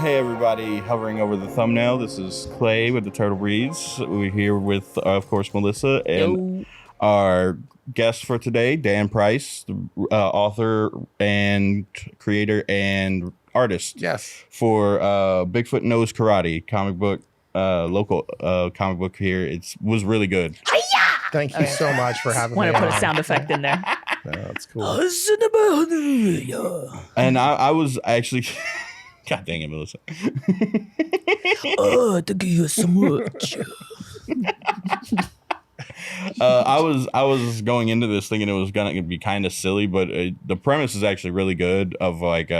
Hey everybody, hovering over the thumbnail, this is Clay with the Turtle Breeds. We're here with, of course, Melissa and our guest for today, Dan Price, the author and creator and artist. Yes. For Bigfoot Knows Karate comic book, local comic book here. It was really good. Thank you so much for having me. Want to put a sound effect in there? No, that's cool. And I was actually... God dang it, Melissa. Thank you so much. I was going into this thinking it was gonna be kind of silly, but the premise is actually really good. Of like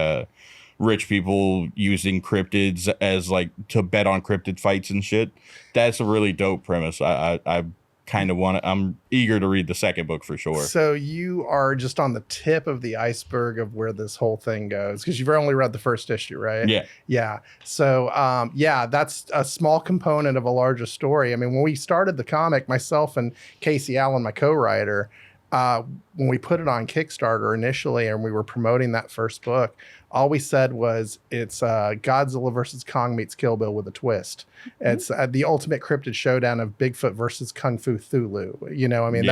rich people using cryptids as like to bet on cryptid fights and shit. That's a really dope premise. I kind of want to. I'm eager to read the second book for sure. So you are just on the tip of the iceberg of where this whole thing goes, because you've only read the first issue, right? Yeah. So that's a small component of a larger story. I mean, when we started the comic, myself and Casey Allen, my co-writer, when we put it on Kickstarter initially and we were promoting that first book, all we said was it's Godzilla versus Kong meets Kill Bill with a twist. It's the ultimate cryptid showdown of Bigfoot versus Kung Fu Thulu. You know, I mean,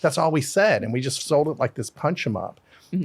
that's all we said, and we just sold it like this punch 'em up.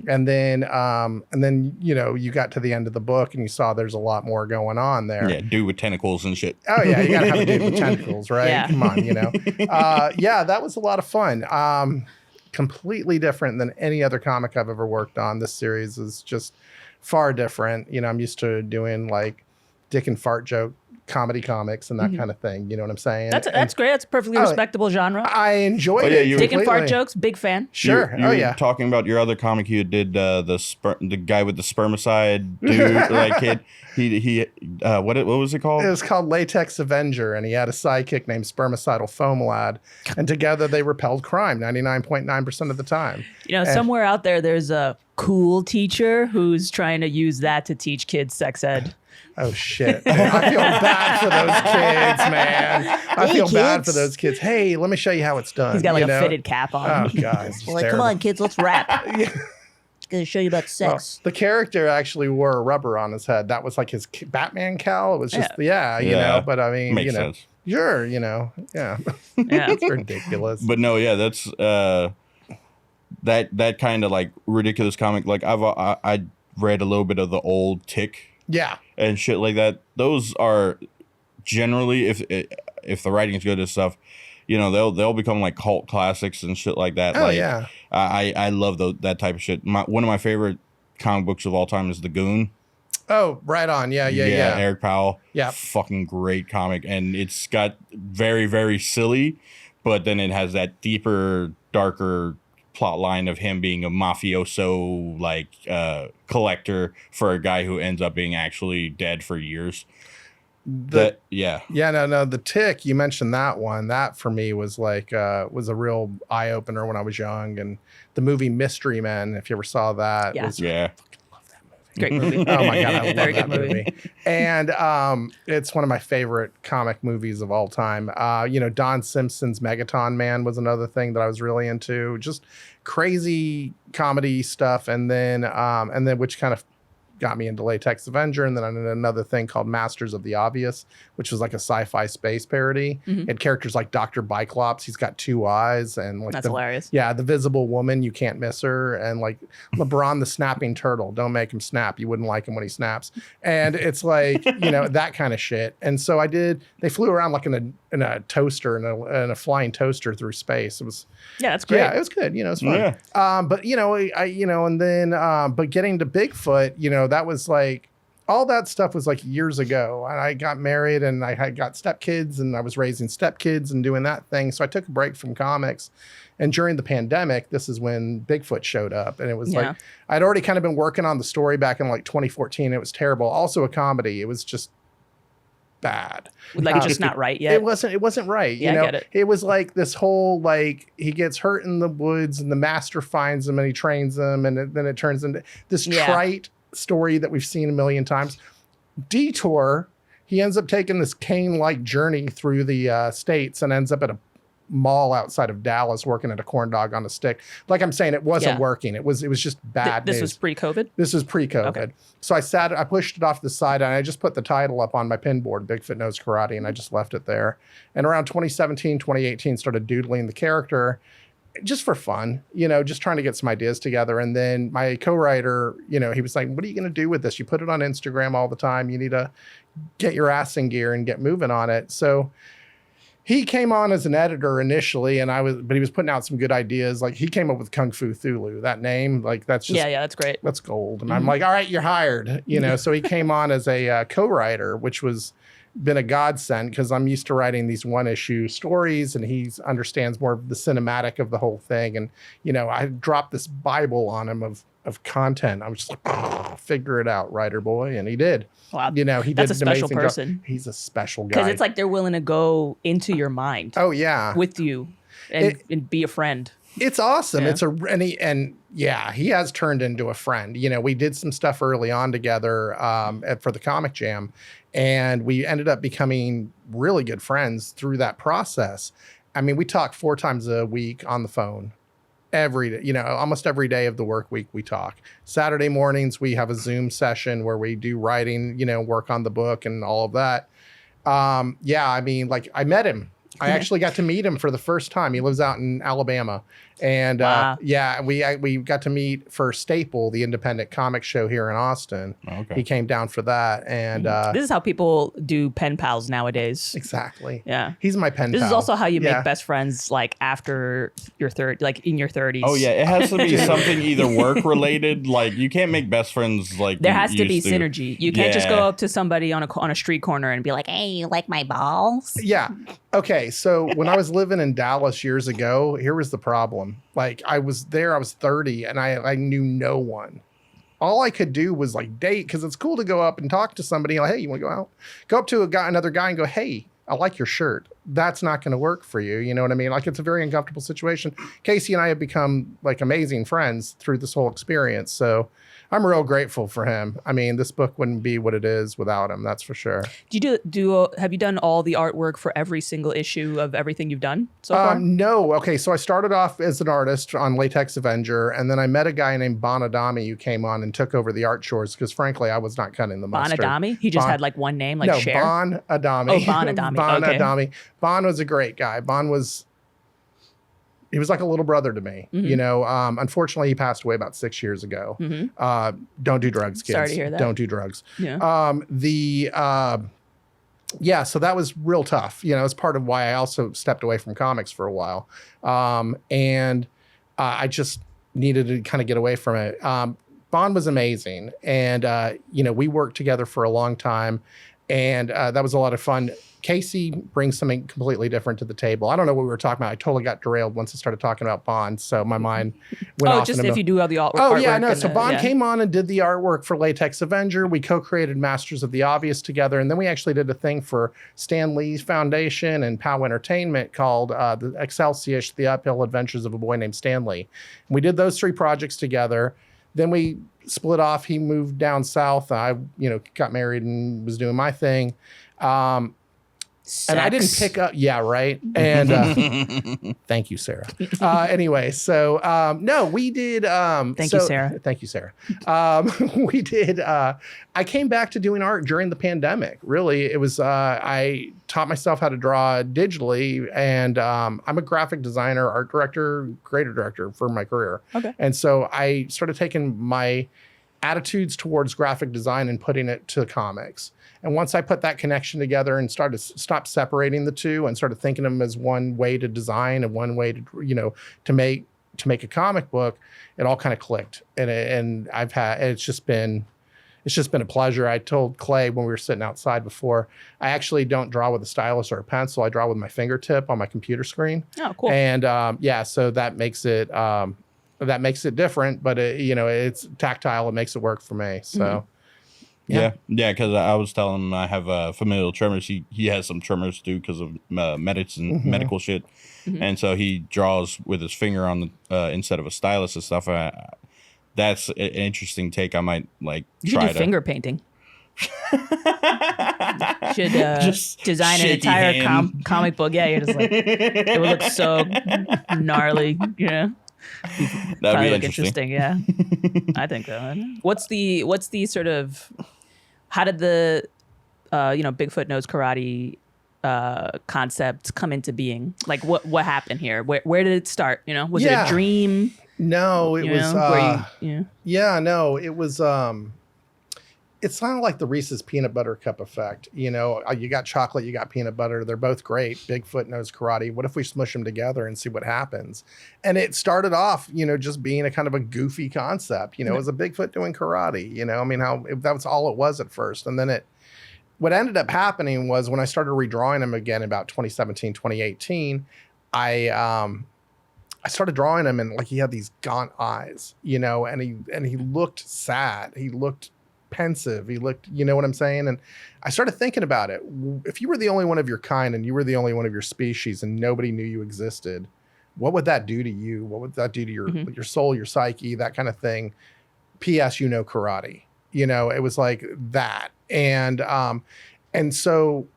And then you know, you got to the end of the book and you saw there's a lot more going on there. Yeah, dude with tentacles and shit. Oh yeah, you gotta have a dude with tentacles, right? Yeah. Come on, you know. That was a lot of fun. Completely different than any other comic I've ever worked on. This series is just far different. You know, I'm used to doing like dick and fart joke comedy comics and that kind of thing. You know what I'm saying? That's great. That's a perfectly respectable genre. I enjoyed it. Dick and fart jokes, big fan. Sure. You were talking about your other comic you did, the guy with the spermicide dude, like kid. He what was it called? It was called Latex Avenger, and he had a sidekick named Spermicidal Foam Lad, and together they repelled crime 99.9% of the time. You know, somewhere out there's a cool teacher who's trying to use that to teach kids sex ed. Oh shit! Man, I feel bad for those kids, man. I feel bad for those kids. Hey, let me show you how it's done. He's got like a fitted cap on. Oh god! Like, come on, kids, let's rap. Gonna show you about sex. Well, the character actually wore a rubber on his head. That was like his Batman cowl. It was just you know. But I mean, makes you know, sense. Sure, you know, yeah, it's ridiculous. But no, yeah, that's that kind of like ridiculous comic. Like I read a little bit of the old Tick. Yeah. And shit like that. Those are generally, if the writing is good and stuff, you know, they'll become like cult classics and shit like that. Oh like, yeah. I love that type of shit. One of my favorite comic books of all time is The Goon. Oh, right on. Yeah. Eric Powell. Yeah. Fucking great comic, and it's got very, very silly, but then it has that deeper, darker plot line of him being a mafioso like collector for a guy who ends up being actually dead for years. The Tick, you mentioned that one. That for me was like was a real eye opener when I was young. And the movie Mystery Men, if you ever saw that, Yeah. was yeah. Great movie. Oh my god, I love Very that good movie. And it's one of my favorite comic movies of all time. You know, Don Simpson's Megaton Man was another thing that I was really into. Just crazy comedy stuff, and then which kind of got me into Latex Avenger, and then I did another thing called Masters of the Obvious, which was like a sci-fi space parody. It had characters like Dr. Biclops. He's got two eyes, and like That's hilarious. Yeah, the Visible Woman, you can't miss her, and like LeBron the Snapping Turtle. Don't make him snap. You wouldn't like him when he snaps. And it's like, you know, that kind of shit. And so I did. They flew around like in a toaster, in a flying toaster through space. It was that's great. Yeah, it was good. You know, it's fun. Yeah. But you know, and then but getting to Bigfoot, you know, that was like all that stuff was like years ago. And I got married and I had got stepkids and I was raising stepkids and doing that thing. So I took a break from comics. And during the pandemic, this is when Bigfoot showed up. And it was like, I'd already kind of been working on the story back in like 2014. It was terrible. Also a comedy. It was just bad. Like just not right yet. It wasn't right. Yeah, you know? I get it. It was like this whole, like, he gets hurt in the woods and the master finds him and he trains him. And then it turns into this trite story that we've seen a million times. Detour, he ends up taking this Kane-like journey through the states and ends up at mall outside of Dallas working at a corn dog on a stick. Like I'm saying, it wasn't working. It was just bad This news. was pre-COVID? This was pre-COVID. Okay. So I pushed it off to the side, and I just put the title up on my pin board, Bigfoot Knows Karate, and I just left it there. And around 2017, 2018, started doodling the character just for fun, just trying to get some ideas together. And then my co-writer, he was like, what are you going to do with this? You put it on Instagram all the time. You need to get your ass in gear and get moving on it. So he came on as an editor initially, but he was putting out some good ideas. Like he came up with Kung Fu Thulu, that name, like that's just, yeah, that's great. That's gold. And I'm like, all right, you're hired, so he came on as a co-writer, which was been a godsend because I'm used to writing these one issue stories and he understands more of the cinematic of the whole thing. And, I dropped this Bible on him of content. I was just like, oh, figure it out, writer boy. And he did. Wow. He did That's a an special amazing person. job. He's a special guy. Because it's like they're willing to go into your mind oh yeah, with you and be a friend. It's awesome. Yeah. He has turned into a friend. We did some stuff early on together for the Comic Jam, and we ended up becoming really good friends through that process. I mean, we talk 4 times a week on the phone. Every day, almost every day of the work week, we talk. Saturday mornings, we have a Zoom session where we do writing, work on the book and all of that. I mean, like I met him. I actually got to meet him for the first time. He lives out in Alabama. And wow. We got to meet for Staple, the independent comic show here in Austin. Okay. He came down for that. And this is how people do pen pals nowadays. exactly. Yeah. He's my pen pal. This is also how you Yeah. make best friends, like after your in your 30s. Oh yeah, it has to be something either work related. Like you can't make best friends like There you has to be used synergy. You can't just Yeah. go up to somebody on a street corner and be like, Hey, you like my balls? Yeah. Okay. So when I was living in Dallas years ago, here was the problem. Like I was 30 and I knew no one. All I could do was like date because it's cool to go up and talk to somebody. Like, hey, you want to go out? Go up to another guy and go, hey, I like your shirt. That's not going to work for you. You know what I mean? Like it's a very uncomfortable situation. Casey and I have become like amazing friends through this whole experience. So I'm real grateful for him. I mean, this book wouldn't be what it is without him. That's for sure. have you done all the artwork for every single issue of everything you've done so far? No. Okay. So I started off as an artist on Latex Avenger, and then I met a guy named Bon Adami who came on and took over the art chores because frankly, I was not cutting the mustard. Bon Adami? He just had like one name, like Cher? Bon Adami. Oh, Bon Adami. Bon Okay. Adami. Bon was a great guy. He was like a little brother to me. Mm-hmm. Unfortunately, he passed away about 6 years ago. Mm-hmm. Don't do drugs, kids. Sorry to hear that. Don't do drugs. Yeah. So that was real tough. It's part of why I also stepped away from comics for a while. I just needed to kind of get away from it. Bond was amazing. And, we worked together for a long time. And that was a lot of fun. Casey brings something completely different to the table. I don't know what we were talking about. I totally got derailed once I started talking about Bond. So my mind went off. Oh, just if you do all the artwork. Oh, yeah, no. So Bond yeah. came on and did the artwork for Latex Avenger. We co-created Masters of the Obvious together. And then we actually did a thing for Stan Lee's Foundation and POW Entertainment called the Excelsior, The Uphill Adventures of a Boy Named Stanley. And we did those 3 projects together. Then we split off. He moved down south. I, got married and was doing my thing. And I didn't pick up. Yeah, right. And thank you, Sarah. Anyway, so no, we did. Thank you, Sarah. Thank you, Sarah. We did. I came back to doing art during the pandemic. Really, it was. I taught myself how to draw digitally, and I'm a graphic designer, art director, creative director for my career. Okay. And so I started taking my attitudes towards graphic design and putting it to comics. And once I put that connection together and started to stop separating the two and started thinking of them as one way to design and one way to, to make a comic book, it all kind of clicked. And it's just been a pleasure. I told Clay when we were sitting outside before, I actually don't draw with a stylus or a pencil. I draw with my fingertip on my computer screen. Oh, cool. And so that makes it different, but it's tactile. It makes it work for me. So. Mm-hmm. Yeah, because I was telling him I have familial tremors. He has some tremors too because of medical shit, and so he draws with his finger on the instead of a stylus and stuff. That's an interesting take. I might You should do finger painting. Should Just design an shaky entire hand. comic book. Yeah, you're just like, it would look so gnarly. That'd Probably be look interesting. Yeah, I think so. What's the sort of, how did the Bigfoot knows karate concept come into being? Like what happened here? Where did it start? Was it a dream? No, it was where you yeah, no, it was it's kind of like the Reese's peanut butter cup effect. You got chocolate, you got peanut butter. They're both great. Bigfoot knows karate. What if we smush them together and see what happens? And it started off, just being a kind of a goofy concept. It was a Bigfoot doing karate. That was all it was at first. And then what ended up happening was when I started redrawing him again about 2017, 2018, I started drawing him and like he had these gaunt eyes, and he looked sad. He looked pensive. He looked, you know what I'm saying? And I started thinking about it. If you were the only one of your kind and you were the only one of your species and nobody knew you existed, what would that do to you? What would that do to your soul, your psyche, that kind of thing? P.S. Karate. It was like that. And so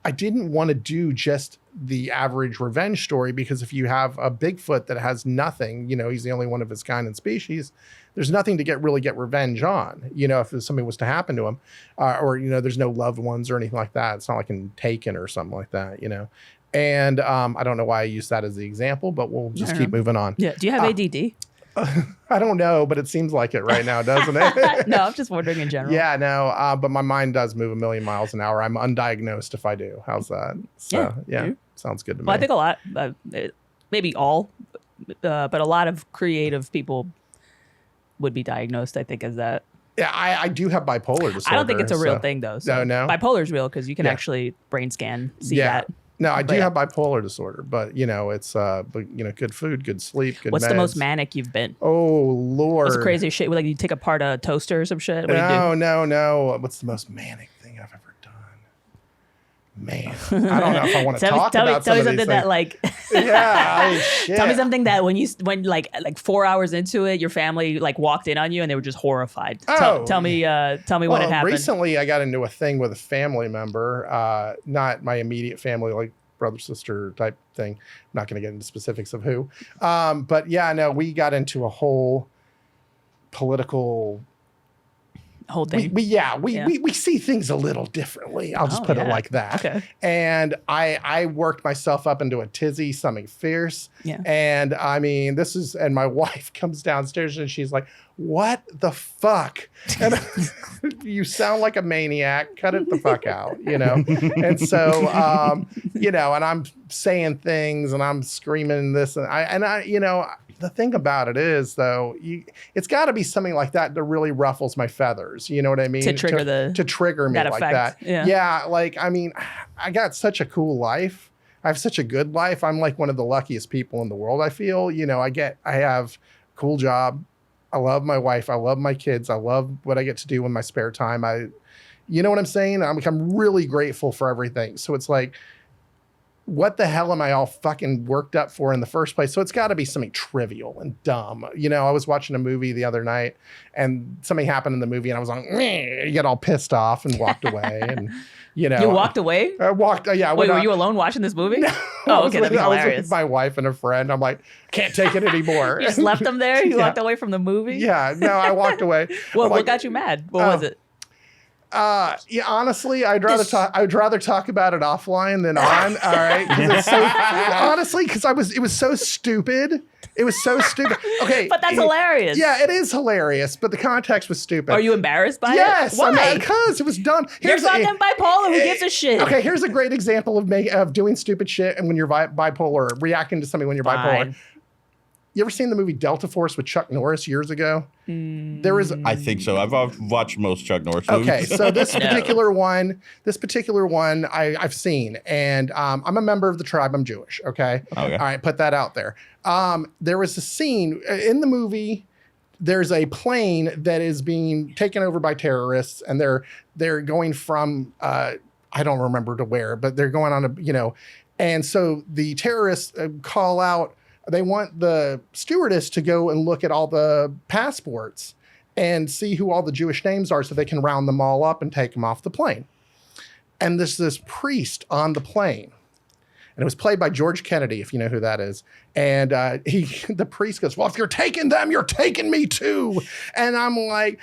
I didn't want to do just the average revenge story, because if you have a Bigfoot that has nothing, he's the only one of his kind and species, there's nothing to get revenge on, if something was to happen to him, or there's no loved ones or anything like that. It's not like in Taken or something like that, and I don't know why I use that as the example, but we'll just keep moving on. Yeah. Do you have ADD? I don't know, but it seems like it right now, doesn't it? No, I'm just wondering in general. Yeah, no, but my mind does move 1,000,000 miles an hour. I'm undiagnosed if I do. How's that? So, yeah. Sounds good to me. Well, I think a lot, maybe all, but a lot of creative people would be diagnosed, I think, as that. Yeah, I do have bipolar disorder. I don't think it's a real thing, though. So no. Bipolar is real because you can actually brain scan, see that. No, I do have bipolar disorder, but it's good food, good sleep, good What's meds. the most manic you've been? Oh Lord. What's the craziest shit? Like you take apart a toaster or some shit? What do you do? No. What's the most manic thing I've ever done? Man, I don't know if I want to talk about tell me some of something these that things. like Yeah, shit. tell me something that when like 4 hours into it, your family like walked in on you and they were just horrified. Tell me when it happened. Recently I got into a thing with a family member, not my immediate family, like brother, sister type thing. I'm not going to get into specifics of who. But yeah, no, we got into a whole political whole thing. We see things a little differently. I'll just put it like that. Okay. And I worked myself up into a tizzy, something fierce. Yeah. And I mean, and my wife comes downstairs and she's like, "What the fuck?" And you sound like a maniac. Cut it the fuck out, And so, and I'm saying things and I'm screaming this and I the thing about it is, though, it's got to be something like that that really ruffles my feathers. You know what I mean? To trigger to trigger me that like effect. that. Yeah. Like, I mean, I got such a cool life. I have such a good life. I'm like one of the luckiest people in the world. I feel, I have a cool job. I love my wife. I love my kids. I love what I get to do in my spare time. You know what I'm saying? I'm really grateful for everything. So it's like, what the hell am I all fucking worked up for in the first place? So it's got to be something trivial and dumb. I was watching a movie the other night and something happened in the movie and I was like, you get all pissed off and walked away. And, You walked away? I walked. Yeah. Wait, were you alone watching this movie? No, oh, okay. That'd be I was hilarious. with my wife and a friend. I'm like, can't take it anymore. You just left them there? You walked away from the movie? Yeah. No, I walked away. What got you mad? What was it? Yeah, honestly, I'd rather talk about it offline than on. All right, because it was so stupid. It was so stupid. Okay, but that's hilarious. Yeah, it is hilarious, but the context was stupid. Are you embarrassed by it? Yes. Why? Because it was dumb. You're fucking bipolar. Who gives a shit? Okay, here's a great example of doing stupid shit and when you're bipolar, reacting to something when you're bipolar. You ever seen the movie Delta Force with Chuck Norris years ago? There was. I think so. I've watched most Chuck Norris movies. Okay, so this particular one, I've seen, and I'm a member of the tribe. I'm Jewish. Okay. All right, put that out there. There was a scene in the movie. There's a plane that is being taken over by terrorists, and they're going from I don't remember to where, but they're going on and so the terrorists call out. They want the stewardess to go and look at all the passports. and see who all the Jewish names are so they can round them all up and take them off the plane. And there's this priest on the plane. And it was played by George Kennedy, if you know who that is. And the priest goes, well, if you're taking them, you're taking me too. And I'm like,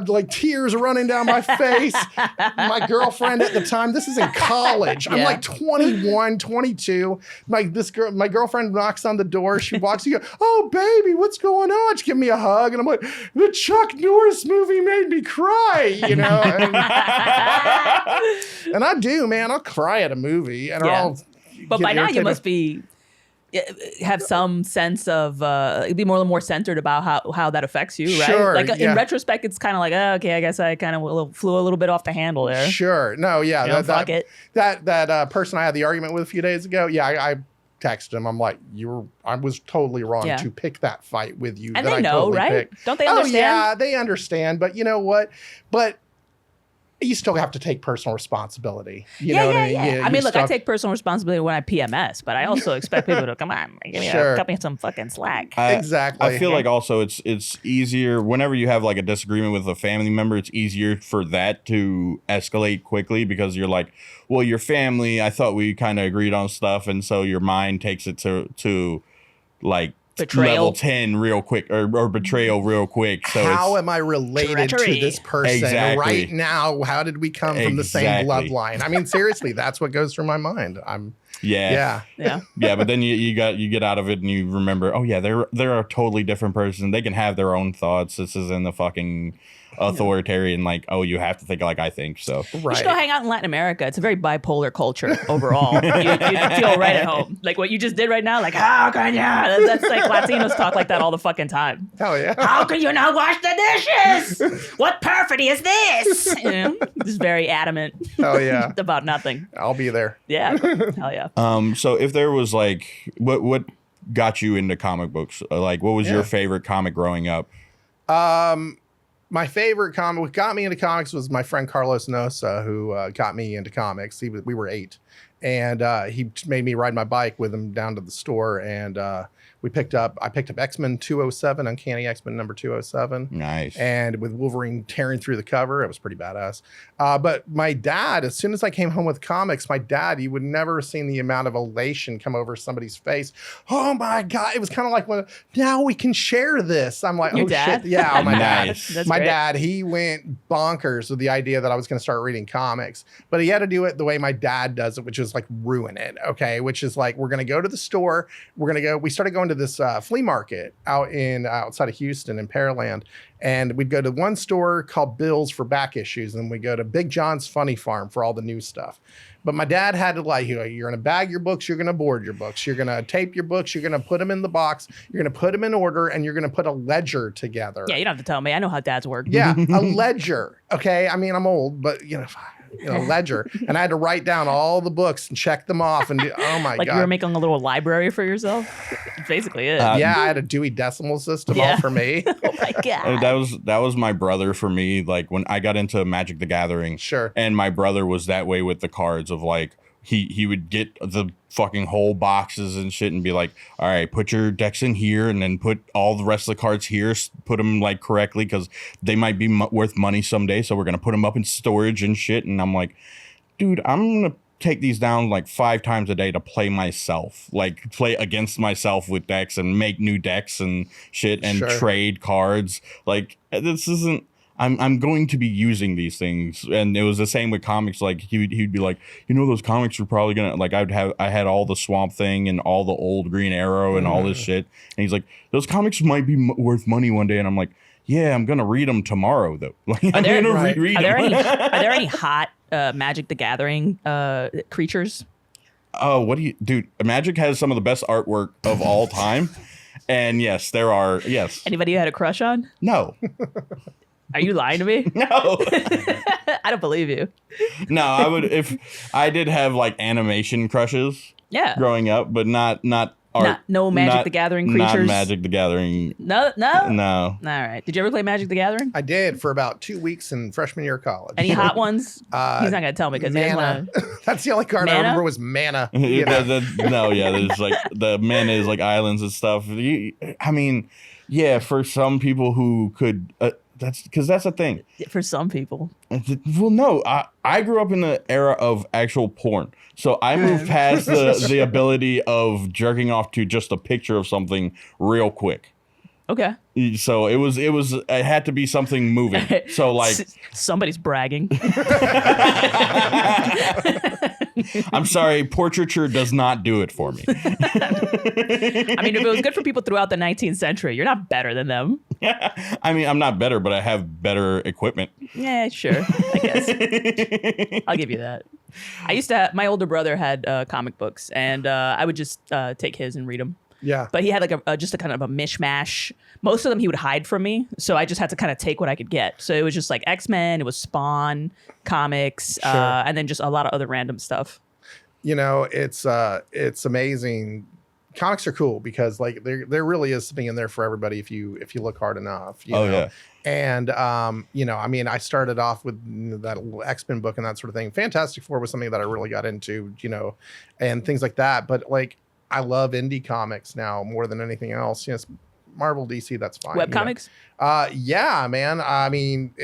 like tears running down my face. My girlfriend at the time, this is in college. I'm like 21, 22. My girlfriend knocks on the door. She walks, you go, oh, baby, what's going on? She give me a hug. And I'm like, the Chuck Norris movie made me cry, you know? And I do, man. I'll cry at a movie. And but by now you must have some sense of be more centered about how that affects you, right? Sure, like in retrospect, it's kind of like, oh, okay, I guess I kind of flew a little bit off the handle there. Sure, no, yeah, you know, fuck it. That person I had the argument with a few days ago, yeah, I texted him. I'm like, I was totally wrong to pick that fight with you. And that they I know, totally right? Picked. Don't they understand? Oh yeah, they understand. But you know what? But you still have to take personal responsibility. You know what I mean? I mean, look, I take personal responsibility when I PMS, but I also expect people to come on, cut me some fucking slack. Exactly. I feel like also it's easier whenever you have like a disagreement with a family member. It's easier for that to escalate quickly because you're like, well, your family. I thought we kind of agreed on stuff, and so your mind takes it to like. Betrayal. Level 10 real quick or betrayal real quick. So how am I related to this person right now? How did we come from the same bloodline? I mean, seriously, that's what goes through my mind. Yeah, but then you get out of it and you remember, oh yeah, they're a totally different person. They can have their own thoughts. This isn't the fucking authoritarian, like, oh, you have to think like I think. So you should go hang out in Latin America. It's a very bipolar culture overall. you feel right at home. Like what you just did right now, like, how can you? That's like Latinos talk like that all the fucking time. Hell yeah. How can you not wash the dishes? What perfidy is this? You know, just very adamant. Hell yeah. About nothing. I'll be there. Yeah. Hell yeah. So if there was like, what got you into comic books? Like, what was your favorite comic growing up? My favorite comic, what got me into comics was my friend Carlos Nosa, who got me into comics. We were 8, and he made me ride my bike with him down to the store, and I picked up X-Men 207, Uncanny X-Men number 207. Nice. And with Wolverine tearing through the cover, it was pretty badass. But my dad, as soon as I came home with comics, he would never have seen the amount of elation come over somebody's face. Oh my God. It was kind of like, well, now we can share this. I'm like, Your oh dad? shit. Yeah, my Nice. dad. That's My great. dad, he went bonkers with the idea that I was going to start reading comics. But he had to do it the way my dad does it, which is like ruin it. Okay. Which is like, we're going to go to the store. We started going to this flea market outside of Houston in Pearland. And we'd go to one store called Bill's for back issues. And we'd go to Big John's Funny Farm for all the new stuff. But my dad had to like, you're going to bag your books. You're going to board your books. You're going to tape your books. You're going to put them in the box. You're going to put them in order. And you're going to put a ledger together. Yeah, you don't have to tell me. I know how dads work. Yeah, a ledger. Okay. I mean, I'm old, but ledger. And I had to write down all the books and check them off. And oh my like God. you were making a little library for yourself. Basically it. Yeah, I had a Dewey Decimal System all for me. Oh my God. That was my brother for me. Like when I got into Magic the Gathering. Sure. And my brother was that way with the cards of like, he would get the fucking whole boxes and shit and be like, all right, put your decks in here and then put all the rest of the cards here, put them like correctly because they might be worth money someday. So we're going to put them up in storage and shit. And I'm like, dude, I'm going to take these down like 5 times a day to play myself, like play against myself with decks and make new decks and shit and trade cards. Like this isn't, I'm going to be using these things. And it was the same with comics. Like he'd be like, those comics are probably gonna like I had all the Swamp Thing and all the old Green Arrow and all this shit. And he's like, those comics might be worth money one day. And I'm like, yeah, I'm gonna read them tomorrow though. Like I'm gonna reread them. Are there any hot Magic the Gathering creatures? Oh, dude? Magic has some of the best artwork of all time. And yes, there are. Yes. Anybody you had a crush on? No. Are you lying to me? No. I don't believe you. No, I would if I did have like animation crushes. Yeah. Growing up, but not No Magic the Gathering creatures? Not Magic the Gathering. No? No. All right. Did you ever play Magic the Gathering? I did for about 2 weeks in freshman year of college. Any hot ones? He's not going to tell me because he doesn't Mana. want to. That's the only card I Mana? remember was Mana. You know? There's like the mana is like islands and stuff. I mean, yeah, for some people who could, that's the thing. For some people. Well, no, I grew up in the era of actual porn, so I moved past the ability of jerking off to just a picture of something real quick. Okay. So it had to be something moving. So like somebody's bragging. I'm sorry, portraiture does not do it for me. I mean, if it was good for people throughout the 19th century, you're not better than them. I mean, I'm not better, but I have better equipment. Yeah, sure. I guess. I'll give you that. I used to have, my older brother had comic books, and I would just take his and read them. Yeah. But he had like just a kind of a mishmash. Most of them he would hide from me, so I just had to kind of take what I could get. So it was just like X-Men, it was Spawn, comics, and then just a lot of other random stuff. You know, it's amazing. Comics are cool because like there really is something in there for everybody if you look hard enough. You know? Yeah. And you know, I mean, I started off with that X-Men book and that sort of thing. Fantastic Four was something that I really got into, you know, and things like that. But like, I love indie comics now more than anything else. You know, it's Marvel, DC, that's fine. Web comics? Yeah, man. I mean,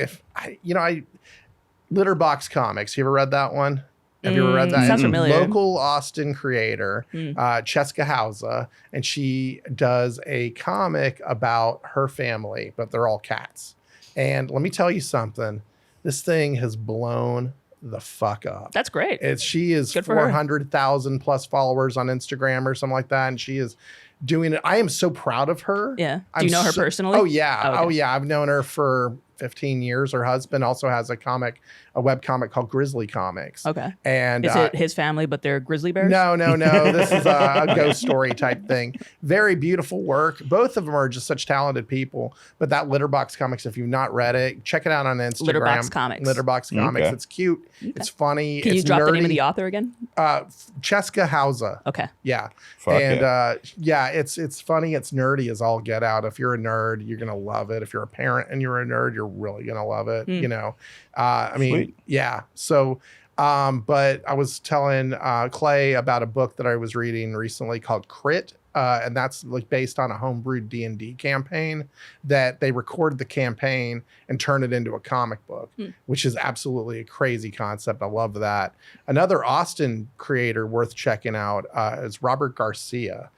Litterbox Comics. You ever read that one? Have you ever read that? Sounds familiar. Local Austin creator, Cheska Hausa, and she does a comic about her family, but they're all cats. And let me tell you something. This thing has blown the fuck up. That's great. She is 400,000 plus followers on Instagram or something like that, and she is doing it. I am so proud of her. Yeah. Do you know her personally? Oh yeah. Oh, okay. Oh yeah. I've known her for 15 years. Her husband also has a web comic called Grizzly Comics. Okay. And is it his family, but they're grizzly bears? No. This is a ghost story type thing. Very beautiful work. Both of them are just such talented people. But that Litterbox Comics, if you've not read it, check it out on Instagram. Litterbox Comics. Litterbox Comics. Okay. It's cute. Okay. It's funny. Can you drop the name of the author again? Cheska Hausa. Okay. Yeah. Fuck yeah. It's funny. It's nerdy as all get out. If you're a nerd, you're gonna love it. If you're a parent and you're a nerd, you're really gonna love it. You know. I mean, Sweet. yeah. So but I was telling Clay about a book that I was reading recently called Crit. And that's like based on a homebrewed D&D campaign that they recorded the campaign and turned it into a comic book, which is absolutely a crazy concept. I love that. Another Austin creator worth checking out is Robert Garcia.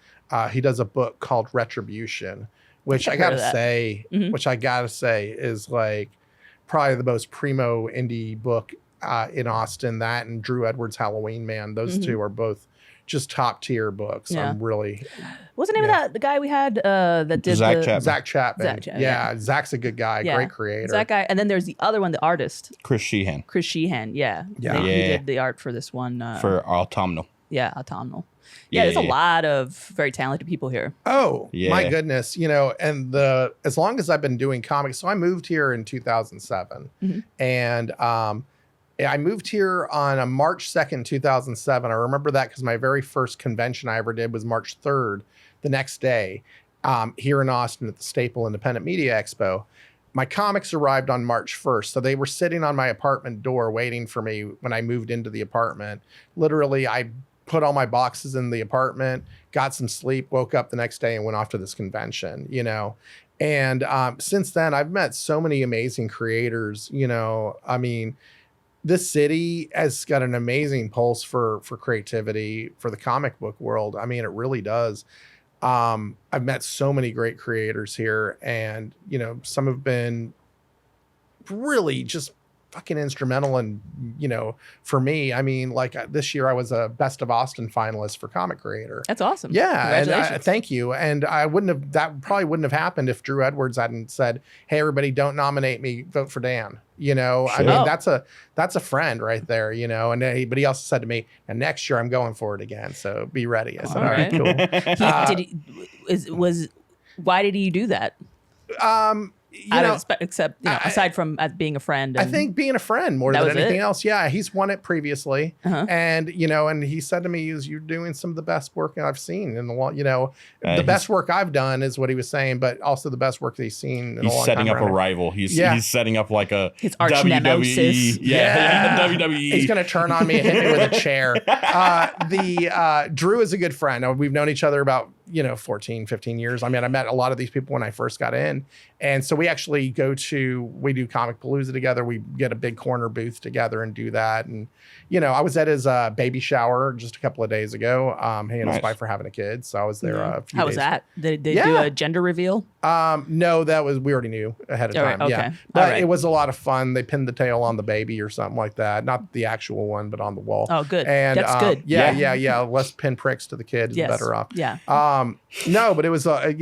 He does a book called Retribution, which I gotta say is like probably the most primo indie book in Austin. That and Drew Edwards' Halloween Man. Those two are both just top tier books. Yeah. I'm really. What's the name of that? The guy we had that did Zach Chapman. Zach Chapman. Yeah, Zach's a good guy. Yeah. Great creator. Zach guy, and then there's the other one, the artist, Chris Sheehan Chris Sheehan. Yeah. Yeah. He Yeah. did the art for this one. for Autumnal. Yeah, Autumnal. Yeah, there's a lot of very talented people here. Oh, Yeah. my goodness. You know, and as long as I've been doing comics, so I moved here in 2007. And I moved here on a March 2nd, 2007. I remember that because my very first convention I ever did was March 3rd, the next day, here in Austin at the Staple Independent Media Expo. My comics arrived on March 1st. So they were sitting on my apartment door waiting for me when I moved into the apartment. Literally, I put all my boxes in the apartment, got some sleep, woke up the next day and went off to this convention, you know. And since then, I've met so many amazing creators, you know. I mean, this city has got an amazing pulse for creativity for the comic book world. I mean, it really does. I've met so many great creators here, and you know, some have been really just fucking instrumental. And you know, for me, I mean, like this year I was a Best of Austin finalist for comic creator. That's awesome. Yeah, and Congratulations. thank you. And that probably wouldn't have happened if Drew Edwards hadn't said, "Hey, everybody, don't nominate me, vote for Dan." You know, I Sure. mean, that's a friend right there. You know, and but he also said to me, "And next year I'm going for it again, so be ready." I said, All "All right, right. cool." Why did he do that? Except aside from being a friend. I think being a friend more That than was anything it? else. Yeah, he's won it previously, Uh-huh. and and he said to me, "You're doing some of the best work I've seen in the long. The he's- best work I've done is what he was saying, but also the best work that he's seen in a He's long setting time. up a around it. rival. He's setting up like a His arch WWE. nemesis. Yeah, WWE. He's gonna turn on me and hit me with a chair. Drew is a good friend. We've known each other about 14, 15 years. I mean, I met a lot of these people when I first got in. And so we actually we do Comic Palooza together. We get a big corner booth together and do that. And, I was at his baby shower just a couple of days ago. He and his wife were having a kid. So I was there a few How days. was that? Did they do a gender reveal? No, we already knew ahead of All time. right, Yeah. okay. But All right. it was a lot of fun. They pinned the tail on the baby or something like that. Not the actual one, but on the wall. Oh, good. And That's good. Yeah. Less pinpricks to the kid is Yes. better off. Yeah. No, but it was a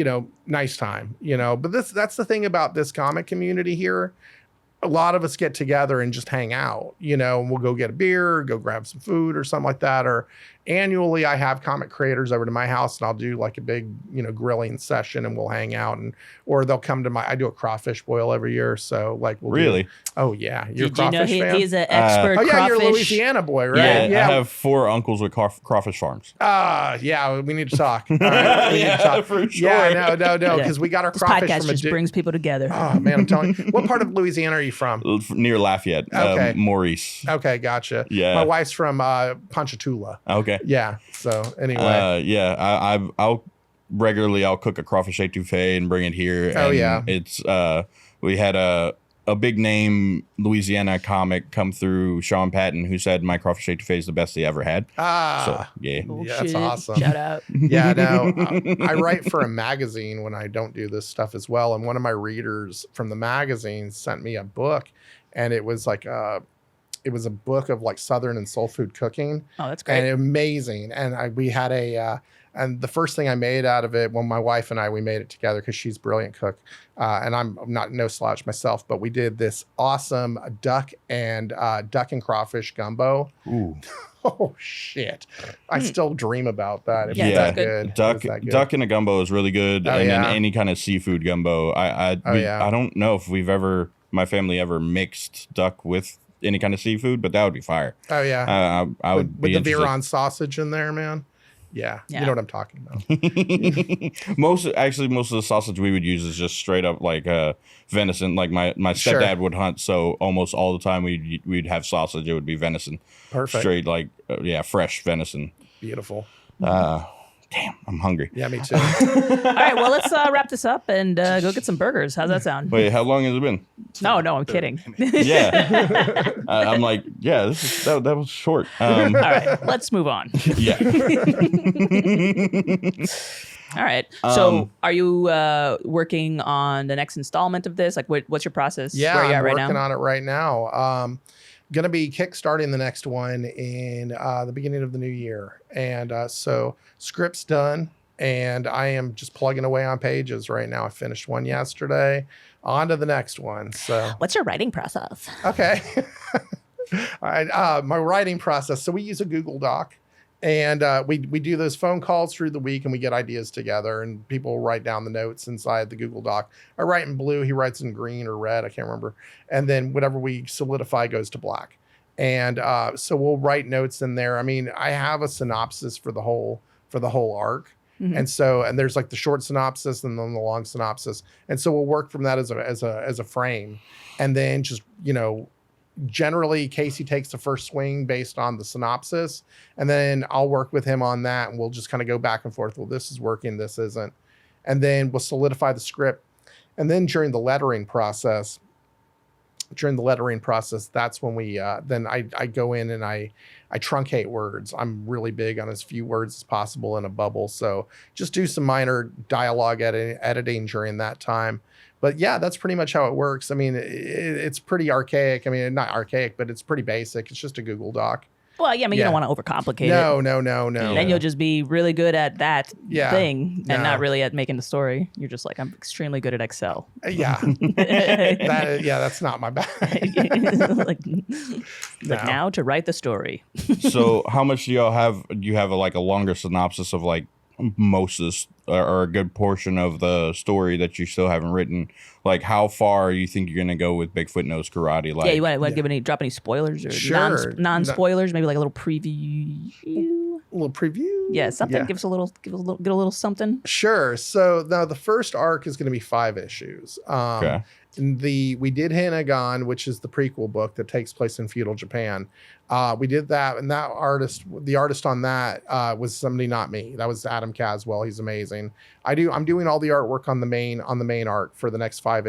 nice time, but that's the thing about this comic community here. A lot of us get together and just hang out, and we'll go get a beer, go grab some food or something like that. Or annually I have comic creators over to my house and I'll do like a big, grilling session and we'll hang out or they'll come to I do a crawfish boil every year. So like, Really? Oh yeah. You're a Did you know crawfish fan? he's an expert Oh yeah, crawfish? you're a Louisiana boy, right? Yeah, I have 4 uncles with crawfish farms. Yeah, we need to talk. All right, we need to talk. For sure. Yeah, no, Yeah. because we got our This crawfish podcast from a just dude. brings people together. Oh man, I'm telling you. What part of Louisiana are you from? Near Lafayette, Okay. Maurice. Okay, gotcha. Yeah. My wife's from Ponchatoula. Okay. Yeah. So anyway. I'll cook a crawfish etouffee and bring it here. Oh, and yeah. It's we had a big name Louisiana comic come through, Sean Patton, who said my crawfish etouffee is the best he ever had. So yeah. Oh, Yeah, that's shit. awesome. Shout out. Yeah, no. I write for a magazine when I don't do this stuff as well. And one of my readers from the magazine sent me a book, and it was like a book of like Southern and soul food cooking. Oh, that's great. And amazing. And we had and the first thing I made out of it, when my wife and we made it together because she's a brilliant cook, and I'm not no slouch myself, but we did this awesome duck and crawfish gumbo. Ooh. Oh shit! I still dream about that. It was Yeah, that good. good. It Duck was that good. duck in a gumbo is really good, Oh, and then yeah. any kind of seafood gumbo. I don't know if my family ever mixed duck with any kind of seafood, but that would be fire. Oh yeah. I would with be the interested. Viron sausage in there, man. Yeah, Yeah. you know what I'm talking about. most of the sausage we would use is just straight up like venison. Like my Sure. stepdad would hunt, so almost all the time we'd have sausage. It would be venison, Perfect. straight like fresh venison. Beautiful. Damn, I'm hungry. Yeah, me too. All right, well, let's wrap this up and go get some burgers. How's that sound? Wait, how long has it been? No, I'm kidding. Yeah, I'm like, yeah, that was short. All right, let's move on. Yeah. All right. So, are you working on the next installment of this? Like, what's your process? Yeah, Where are you I'm at right working now? on it right now. Going to be kickstarting the next one in the beginning of the new year. And so script's done, and I am just plugging away on pages right now. I finished one yesterday. On to the next one. So, What's your writing process? okay. All right. My writing process. So we use a Google Doc. And we do those phone calls through the week, and we get ideas together, and people write down the notes inside the Google Doc. I write in blue, he writes in green or red, I can't remember. And then whatever we solidify goes to black. And so we'll write notes in there. I mean, I have a synopsis for the whole arc. Mhm. And there's like the short synopsis and then the long synopsis. And so we'll work from that as a frame. And then just, generally Casey takes the first swing based on the synopsis, and then I'll work with him on that, and we'll just kind of go back and forth. Well, this is working, this isn't. And then we'll solidify the script. And then during the lettering process, that's when we then I go in and I truncate words. I'm really big on as few words as possible in a bubble. So just do some minor dialogue editing during that time. But yeah, that's pretty much how it works. I mean, it's pretty archaic. I mean, not archaic, but it's pretty basic. It's just a Google Doc. Well, yeah, I mean, you don't want to overcomplicate it. No. Then you'll just be really good at that Yeah. thing and No. not really at making the story. You're just like, I'm extremely good at Excel. Yeah. That's not my bag. like No. now to write the story. So how much do y'all have? Do you have a longer synopsis of like most of or a good portion of the story that you still haven't written. Like, how far you think you're gonna go with Bigfoot Knows Karate? Like, Yeah, you want to drop any spoilers or Sure. non-spoilers? Maybe like a little preview. A little preview. Yeah, something. Yeah. Get a little something. Sure. So now the first arc is going to be 5 issues. Okay. We did Hanagon, which is the prequel book that takes place in feudal Japan. We did that, and the artist on that was somebody not me. That was Adam Caswell. He's amazing. I'm doing all the artwork on the main arc for the next 5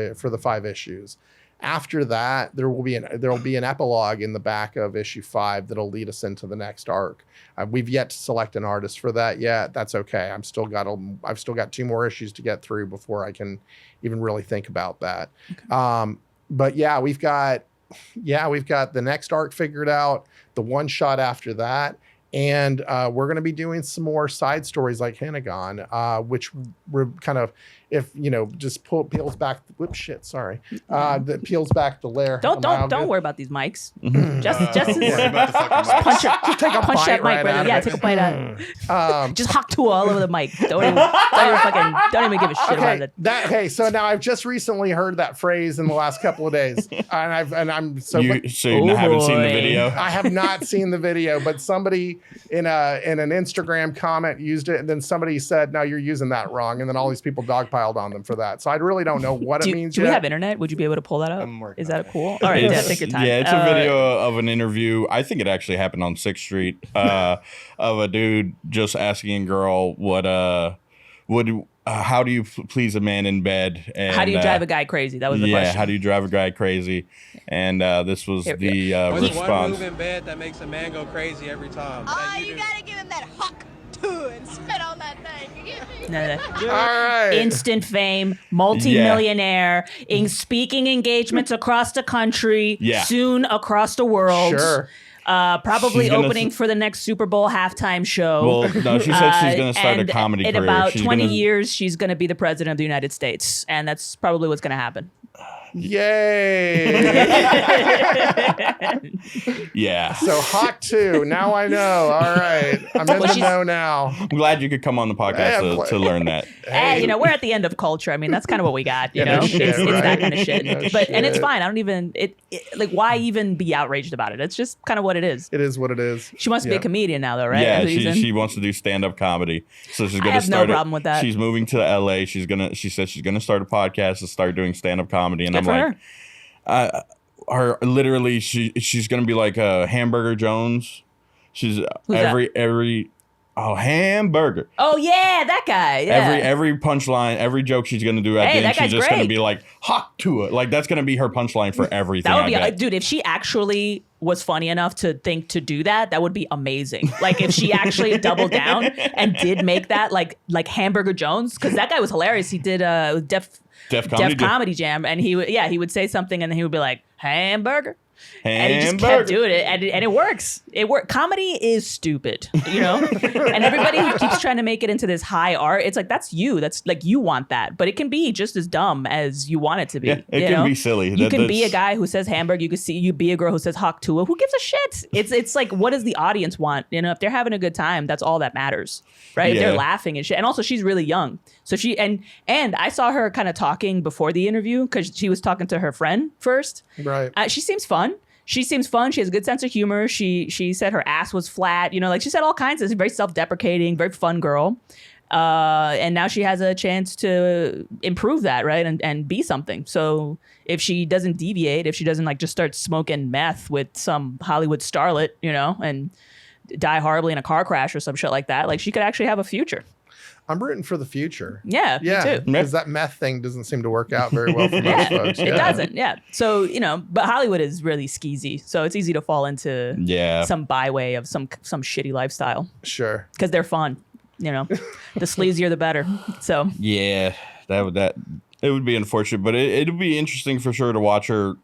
issues. After that, there will be an epilogue in the back of issue 5 that'll lead us into the next arc. We've yet to select an artist for that yet. That's okay. I've still got 2 more issues to get through before I can even really think about that. Okay. But yeah, we've got the next arc figured out, the one shot after that. And we're going to be doing some more side stories like Hanagon, which we're kind of, if just peels back. Whoops, shit. Sorry. That peels back the layer. Don't worry about these mics. Just about the fucking mic. punch that mic, brother. Yeah, take a bite out of it. Just hawk to all over the mic. Don't even give a shit about it. Hey, so now I've just recently heard that phrase in the last couple of days, and I'm so. You haven't seen the video? I have not seen the video, but somebody in an Instagram comment used it, and then somebody said, "No, you're using that wrong," and then all these people dogpiled on them for that. So I really don't know what it means. Do we have internet? Would you be able to pull that up? Is that cool? All right, take your time. Yeah, it's a video of an interview. I think it actually happened on 6th Street of a dude just asking a girl how do you please a man in bed? And, how do you drive a guy crazy? That was the question. Yeah, how do you drive a guy crazy? And this was the What's one response. move in bed that makes a man go crazy every time? You gotta give him that hawk too and spit on that thing. You get me? All right. Instant fame, multi-millionaire, in speaking engagements across the country, soon across the world. Sure. Probably opening for the next Super Bowl halftime show. Well, no, she said she's going to start a comedy career. In about 20 years, she's going to be the president of the United States. And that's probably what's going to happen. Yay. Yeah. So hawk 2. Now I know. All right. I'm in the know now. I'm glad you could come on the podcast to learn that. Hey, we're at the end of culture. I mean, that's kind of what we got, you know? Shit, it's right? that kind of shit. No And shit. it's fine. I don't even, why even be outraged about it? It's just kind of what it is. It is what it is. She wants to be a comedian now, though, right? Yeah, she wants to do stand-up comedy. So she's going to start. No problem with that. She's moving to LA. She said she's gonna start a podcast and start doing stand-up comedy. And Good for her. Literally, she's gonna be like Hamburger Jones. She's every Hamburger. Oh yeah, that guy. Yeah. Every punchline, every joke she's gonna do at the end, she's just great. gonna be like hawk to it. Like that's gonna be her punchline for everything. That would be, dude. If she actually was funny enough to think to do that, that would be amazing. Like if she actually doubled down and did make that like Hamburger Jones, because that guy was hilarious. He did Def Comedy Jam, and he would say something, and then he would be like hamburger. And he just kept doing it, and it works. Comedy is stupid, and everybody who keeps trying to make it into this high art, it's like, that's you. That's like, you want that, but it can be just as dumb as you want it to be. Yeah, it can be silly. You can be a guy who says hamburger. You be a girl who says hawk tua. Who gives a shit? It's like, what does the audience want? If they're having a good time, that's all that matters, right? If they're laughing and shit. And also, she's really young, so she and I saw her kind of talking before the interview because she was talking to her friend first. Right. She seems fun. She seems fun. She has a good sense of humor. She said her ass was flat. Like she said all kinds of very self-deprecating, very fun girl. And now she has a chance to improve that, right? And be something. So if she doesn't deviate, if she doesn't like just start smoking meth with some Hollywood starlet, and die horribly in a car crash or some shit like that, like she could actually have a future. I'm rooting for the future. Yeah, me too. Because that meth thing doesn't seem to work out very well for most folks. It doesn't, So, but Hollywood is really skeezy. So it's easy to fall into some byway of some shitty lifestyle. Sure. Because they're fun, The sleazier, the better. So. Yeah, it would be unfortunate, but it'd be interesting for sure to watch her,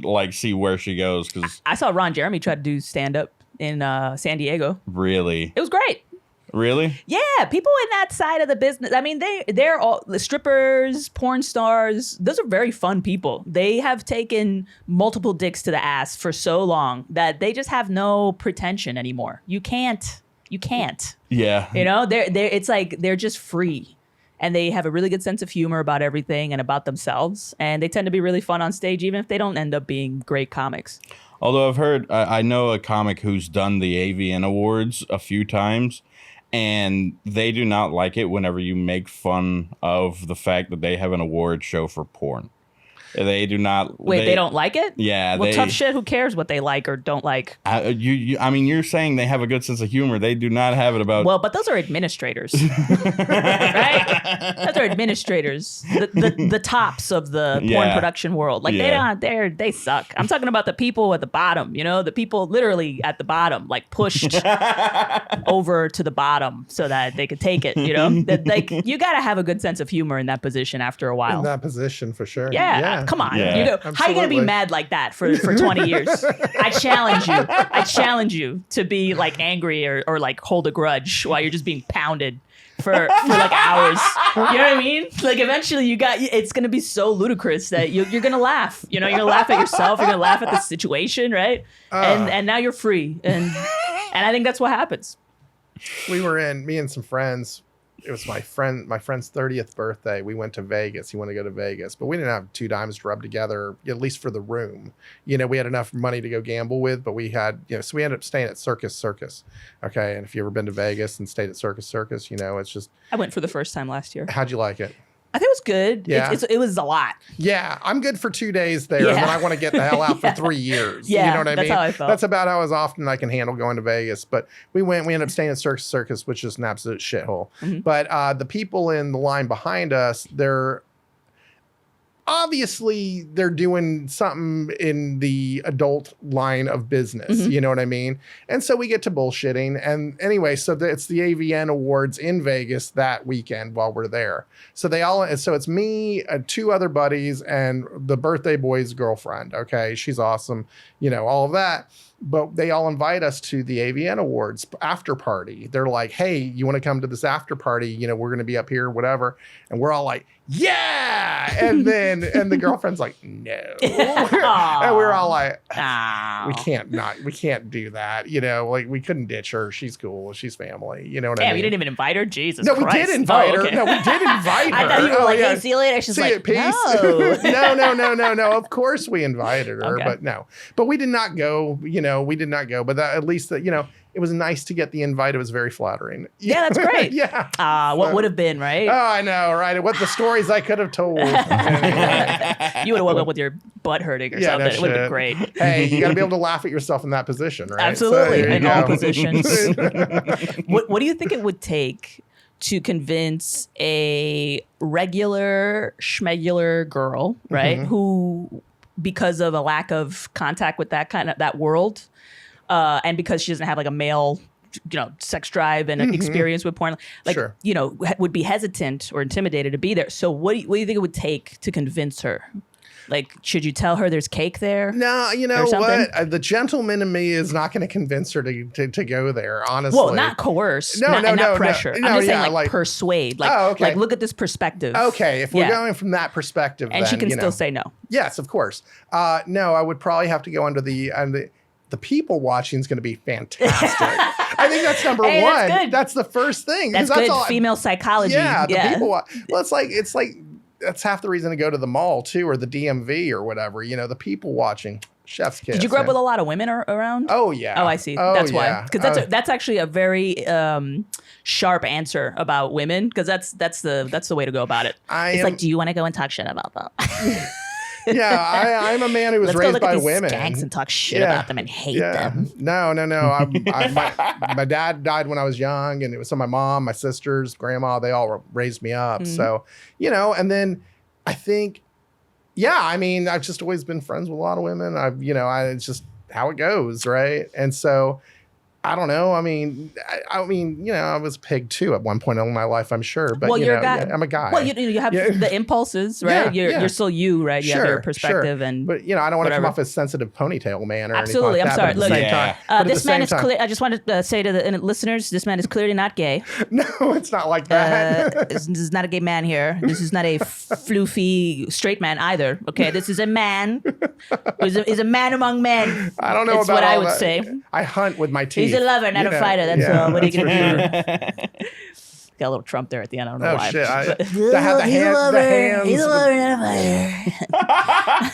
like, see where she goes. Because I saw Ron Jeremy try to do stand-up in San Diego. Really? It was great. Really? Yeah, people in that side of the business. I mean, they're all the strippers, porn stars. Those are very fun people. They have taken multiple dicks to the ass for so long that they just have no pretension anymore. You can't. Yeah. It's like they're just free. and they have a really good sense of humor about everything and about themselves. And they tend to be really fun on stage, even if they don't end up being great comics. Although I've heard, I know a comic who's done the AVN Awards a few times, and they do not like it whenever you make fun of the fact that they have an award show for porn. They do not. Wait, they don't like it? Yeah. Well, tough shit. Who cares what they like or don't like? I mean, you're saying they have a good sense of humor. They do not have it about. Well, but those are administrators, right? Those are administrators, the tops of the porn production world. Like they suck. I'm talking about the people at the bottom. You know, the people literally at the bottom, like pushed over to the bottom so that they could take it. You know, like you got to have a good sense of humor in that position after a while. In that position, for sure. Yeah. Come on. Yeah. You go, how are you going to be Absolutely. mad like that for 20 years? I challenge you to be like angry or like hold a grudge while you're just being pounded for like hours. You know what I mean? Like eventually it's going to be so ludicrous that you're going to laugh. You know, you're going to laugh at yourself. You're going to laugh at the situation, right? And now you're free. And I think that's what happens. Me and some friends. It was my friend's 30th birthday. We went to Vegas. He wanted to go to Vegas, but we didn't have 2 dimes to rub together, at least for the room. You know, we had enough money to go gamble with, but we had, so we ended up staying at Circus. Okay. And if you've ever been to Vegas and stayed at Circus, you know, it's just. I went for the first time last year. How'd you like it? I think it was good. Yeah. It was a lot. Yeah, I'm good for 2 days there, and then I want to get the hell out for 3 years. Yeah, you know what I mean? that's how I felt. That's about how as often I can handle going to Vegas. But we ended up staying at Circus, which is an absolute shithole. Mm-hmm. But the people in the line behind us, they're doing something in the adult line of business. Mm-hmm. You know what I mean? And so we get to bullshitting. And anyway, so it's the AVN Awards in Vegas that weekend while we're there. So it's me, 2 other buddies, and the birthday boy's girlfriend. Okay. She's awesome. You know, all of that. But they all invite us to the AVN Awards after party. They're like, hey, you want to come to this after party? You know, we're going to be up here, whatever. And we're all like, yeah. And the girlfriend's like, no. And we're all like, we can't do that. You know, like we couldn't ditch her. She's cool. She's family. You know what I mean? Damn, you didn't even invite her? Jesus No, Christ. we did invite her. Okay. No, we did invite her. I thought you were like, hey, see you later. She's See like, you, peace. no. No. Of course we invited her, Okay. but no. But we did not go, we did not go. But at least that, it was nice to get the invite. It was very flattering. Yeah, that's great. Yeah. What would have been, right? Oh, I know, right? What the stories I could have told. Anyway. You would have woke up with your butt hurting or Yeah, something. no It would have been shit. great. Hey, you got to be able to laugh at yourself in that position, right? Absolutely, there you in all go. positions. What do you think it would take to convince a regular schmegular girl, right, who, because of a lack of contact with that world, and because she doesn't have like a male, sex drive and experience with porn, like, Sure. Would be hesitant or intimidated to be there. So what do you think it would take to convince her? Like, should you tell her there's cake there? No, you know or something? what? The gentleman in me is not going to convince her to go there, honestly. Well, not coerce, No, not pressure. no, I'm just saying, yeah, like persuade. Like, Oh, okay. like, look at this perspective. Okay, if we're Yeah. going from that perspective, And then, she can still say no. Yes, of course. No, I would probably have to go under the people watching is going to be fantastic. I think that's number Hey, one. that's good. That's the first thing. 'cause That's good. all Female psychology. Yeah, the people. Well, it's like that's half the reason to go to the mall too, or the DMV or whatever. The people watching. Chef's kiss. Did you grow up man. with a lot of women around? Oh yeah. Oh, I see. Oh, That's yeah. why. Because that's actually a very sharp answer about women. Because that's the way to go about it. It's like, do you want to go and talk shit about them? Yeah, I'm a man who was Let's go raised look by at these women. skanks and talk shit Yeah. about them and hate Yeah. them. No. My dad died when I was young, and it was so my mom, my sisters, grandma, they all raised me up. Mm-hmm. So, and then I think, I've just always been friends with a lot of women. It's just how it goes, right? And so, I don't know. I mean, I was a pig too at one point in my life, I'm sure. But you're a guy. I'm a guy. Well, you have Yeah. the impulses, right? Yeah, You're still you, right? You have your perspective, and but I don't want to come whatever. off as sensitive ponytail man or Absolutely. anything like I'm that. sorry. But at the Look, same Yeah. time, but at this the man same is time- clear. I just wanted to say to the listeners, this man is clearly not gay. No, it's not like that. This is not a gay man here. This is not a floofy straight man either. Okay, this is a man. Is a man among men. I don't know That's about what I all would that. say. I hunt with my teeth. He's a lover, not a fighter. That's all. What are you gonna do? Got a little Trump there at the end. I don't know Oh why. shit! I But- have the hands. He's a lover and a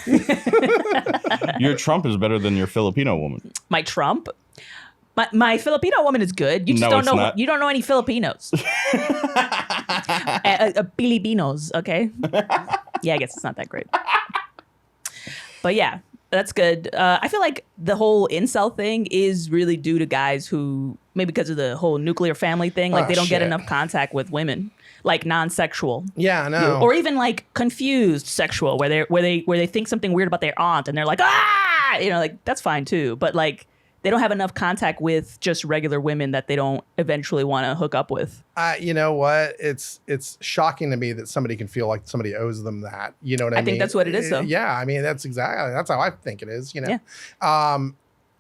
fighter. Your Trump is better than your Filipino woman. my Trump. My Filipino woman is good. You just No, don't it's know. not. You don't know any Filipinos. Filipinos, okay? Yeah, I guess it's not that great. But yeah, that's good. I feel like the whole incel thing is really due to guys who, maybe because of the whole nuclear family thing, like Oh, they don't get shit. enough contact with women, like non-sexual. Yeah, I know. Or even like confused sexual, where they think something weird about their aunt and they're like, ah, like that's fine too. But like they don't have enough contact with just regular women that they don't eventually want to hook up with. You know what? It's shocking to me that somebody can feel like somebody owes them that. You know what I mean? I think that's what it is, though. Yeah, I mean that's how I think it is. You know. Yeah.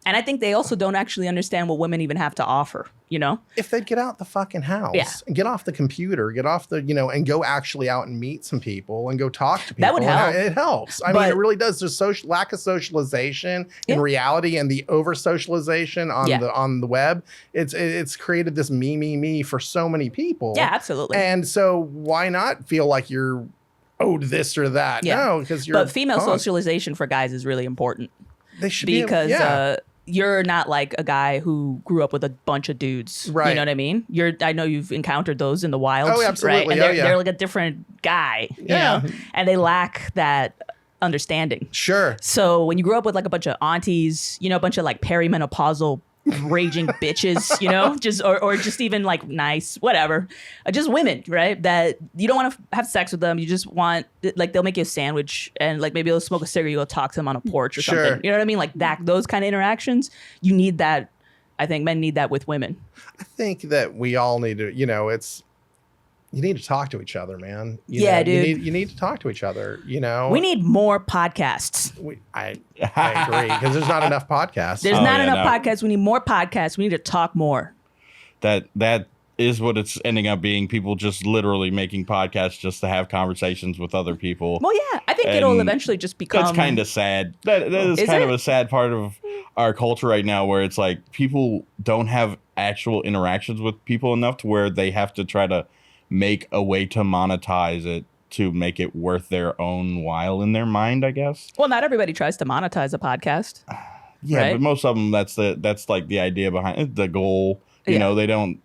And I think they also don't actually understand what women even have to offer, If they'd get out the fucking house, Yeah. and get off the computer, get off the, and go actually out and meet some people and go talk to people. That would help. It helps. I mean, it really does. There's lack of socialization in reality, and the over socialization on the web. It's created this me for so many people. Yeah, absolutely. And so why not feel like you're owed this or that? Yeah. No, because you're. But female punk. socialization for guys is really important They should because you're not like a guy who grew up with a bunch of dudes. Right. You know what I mean? I know you've encountered those in the wild. Oh, absolutely. Right? And Oh, yeah. they're like a different guy. Yeah. And they lack that understanding. Sure. So when you grow up with like a bunch of aunties, a bunch of like perimenopausal raging bitches, just or just even like nice, whatever, just women, right? That you don't want to have sex with them. You just want, like, they'll make you a sandwich and like maybe they'll smoke a cigarette. You go talk to them on a porch or Sure. something. You know what I mean? Like that, those kind of interactions. You need that. I think men need that with women. I think that we all need to, you need to talk to each other, man. Yeah, dude. You need to talk to each other, We need more podcasts. I agree, because there's not enough podcasts. There's Oh, not yeah, enough no. podcasts. We need more podcasts. We need to talk more. That is what it's ending up being. People just literally making podcasts just to have conversations with other people. Well, yeah, I think it'll And eventually just become. That's kind of sad. That is Is kind of it? a sad part of our culture right now, where it's like people don't have actual interactions with people enough to where they have to try to make a way to monetize it to make it worth their own while in their mind, I guess. Well, not everybody tries to monetize a podcast. Yeah, Right? but most of them, that's like the idea behind it, the goal. You Yeah. know, they don't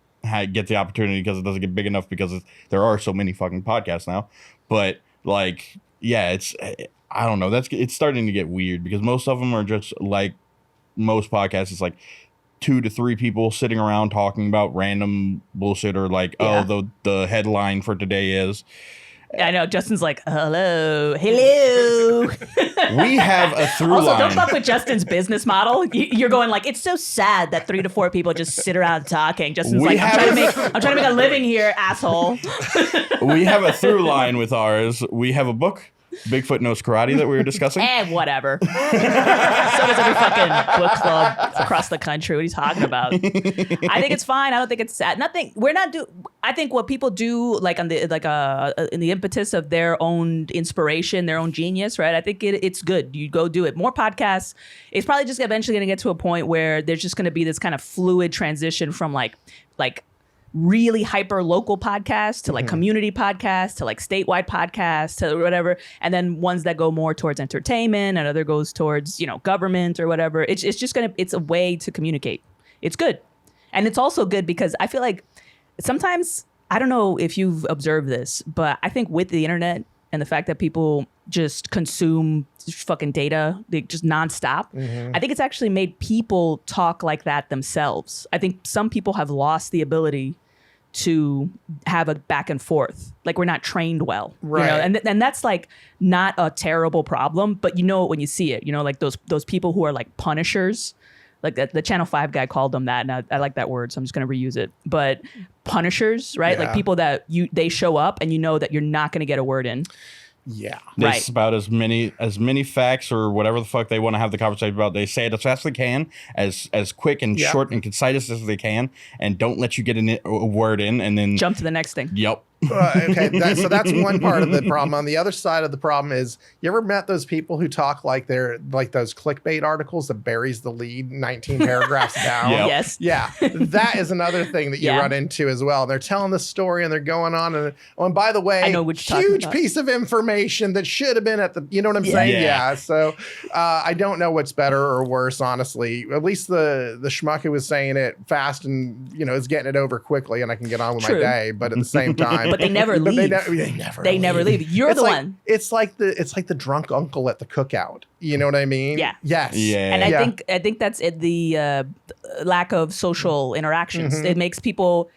get the opportunity because it doesn't get big enough because there are so many fucking podcasts now. But like, yeah, I don't know. It's starting to get weird because most of them are just like most podcasts. It's like 2 to 3 people sitting around talking about random bullshit or like, Yeah. the headline for today is. I know Justin's like, hello. We have a through Also, line. don't fuck with Justin's business model. You're going like, it's so sad that 3 to 4 people just sit around talking. Justin's We like, I'm have- trying to make a living here, asshole. We have a through line with ours. We have a book, Bigfoot Knows Karate, that we were discussing. And whatever. So does every fucking book club across the country. What are you talking about? I think it's fine. I don't think it's sad. Nothing. I think what people do, like on the in the impetus of their own inspiration, their own genius, right? I think it's good. You go do it. More podcasts. It's probably just eventually going to get to a point where there's just going to be this kind of fluid transition from like really hyper local podcasts to like community podcasts to like statewide podcasts to whatever, and then ones that go more towards entertainment and other goes towards government or whatever. It's just it's a way to communicate. It's good, and it's also good because I feel like sometimes, I don't know if you've observed this, but I think with the internet and the fact that people just consume fucking data, they just nonstop. I think it's actually made people talk like that themselves. I think some people have lost the ability to have a back and forth. Like, we're not trained well, Right. and that's like not a terrible problem, but when you see it, like those people who are like punishers, like the Channel 5 guy called them that, and I like that word, so I'm just gonna reuse it. But punishers, right? Yeah. Like people that they show up and that you're not gonna get a word in. Yeah. They Right. spout as many facts or whatever the fuck they want to have the conversation about. They say it as fast as they can, as quick and Yeah. short and concise as they can, and don't let you get a word in, and then Jump to the next thing. Yep. Okay, so that's one part of the problem. On the other side of the problem is, you ever met those people who talk like they're like those clickbait articles that buries the lead 19 paragraphs down? Yep. Yes. Yeah, that is another thing that you Yeah. run into as well. They're telling the story and they're going on and by the way, I know what you're talking huge about. piece of information that should have been at the, you know what I'm saying? Yeah. So I don't know what's better or worse, honestly. At least the schmuck who was saying it fast and is getting it over quickly, and I can get on with True. my day. But at the same time, But they never leave. They never leave. You're It's the like- one. It's like the drunk uncle at the cookout. You know what I mean? Yeah. Yes. Yeah. And Yeah. I think that's it, the lack of social interactions. Mm-hmm. It makes people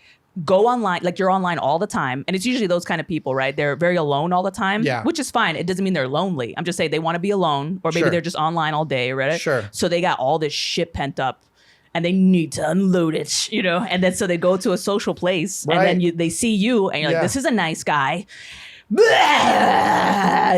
go online, like you're online all the time. And it's usually those kind of people, right? They're very alone all the time, Yeah. which is fine. It doesn't mean they're lonely. I'm just saying they want to be alone, or maybe Sure. they're just online all day, right? Sure. So they got all this shit pent up and they need to unload it, and then so they go to a social place and then Right. they see you and you're Yeah. like, this is a nice guy.